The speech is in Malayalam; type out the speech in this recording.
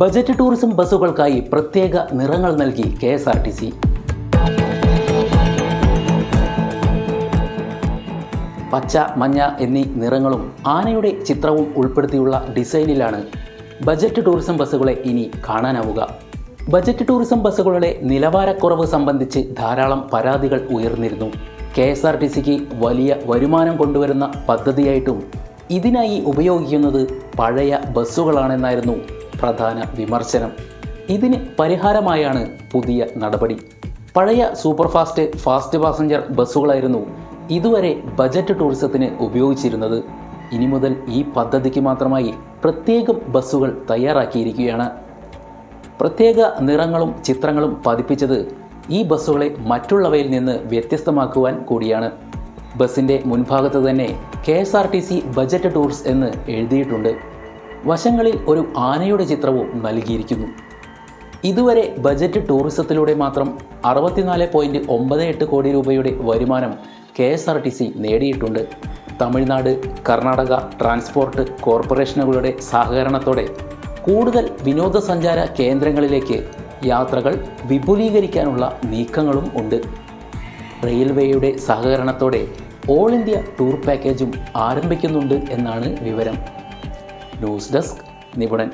ബജറ്റ് ടൂറിസം ബസ്സുകൾക്കായി പ്രത്യേക നിറങ്ങൾ നൽകി KSRTC. പച്ച, മഞ്ഞ എന്നീ നിറങ്ങളും ആനയുടെ ചിത്രവും ഉൾപ്പെടുത്തിയുള്ള ഡിസൈനിലാണ് ബജറ്റ് ടൂറിസം ബസ്സുകളെ ഇനി കാണാനാവുക. ബജറ്റ് ടൂറിസം ബസ്സുകളുടെ നിലവാരക്കുറവ് സംബന്ധിച്ച് ധാരാളം പരാതികൾ ഉയർന്നിരുന്നു. KSRTCക്ക് വലിയ വരുമാനം കൊണ്ടുവരുന്ന പദ്ധതിയായിട്ടും ഇതിനായി ഉപയോഗിക്കുന്നത് പഴയ ബസ്സുകളാണെന്നായിരുന്നു പ്രധാന വിമർശനം. ഇതിന് പരിഹാരമായാണ് പുതിയ നടപടി. പഴയ ഫാസ്റ്റ് പാസഞ്ചർ ബസ്സുകളായിരുന്നു ഇതുവരെ ബജറ്റ് ടൂറിസത്തിന് ഉപയോഗിച്ചിരുന്നത്. ഇനി മുതൽ ഈ പദ്ധതിക്ക് മാത്രമായി പ്രത്യേകം ബസ്സുകൾ തയ്യാറാക്കിയിരിക്കുകയാണ്. പ്രത്യേക നിറങ്ങളും ചിത്രങ്ങളും പതിപ്പിച്ചത് ഈ ബസ്സുകളെ മറ്റുള്ളവയിൽ നിന്ന് വ്യത്യസ്തമാക്കുവാൻ കൂടിയാണ്. ബസ്സിൻ്റെ മുൻഭാഗത്ത് തന്നെ KSRTC ബജറ്റ് ടൂർസ് എന്ന് എഴുതിയിട്ടുണ്ട്. വശങ്ങളിൽ ഒരു ആനയുടെ ചിത്രവും നൽകിയിരിക്കുന്നു. ഇതുവരെ ബജറ്റ് ടൂറിസത്തിലൂടെ മാത്രം 64.98 കോടി രൂപയുടെ വരുമാനം KSRTC നേടിയിട്ടുണ്ട്. തമിഴ്നാട്, കർണാടക ട്രാൻസ്പോർട്ട് കോർപ്പറേഷനുകളുടെ സഹകരണത്തോടെ കൂടുതൽ വിനോദസഞ്ചാര കേന്ദ്രങ്ങളിലേക്ക് യാത്രകൾ വിപുലീകരിക്കാനുള്ള നീക്കങ്ങളും ഉണ്ട്. റെയിൽവേയുടെ സഹകരണത്തോടെ ഓൾ ഇന്ത്യ ടൂർ പാക്കേജും ആരംഭിക്കുന്നുണ്ട് എന്നാണ് വിവരം. News desk നിപുണൻ.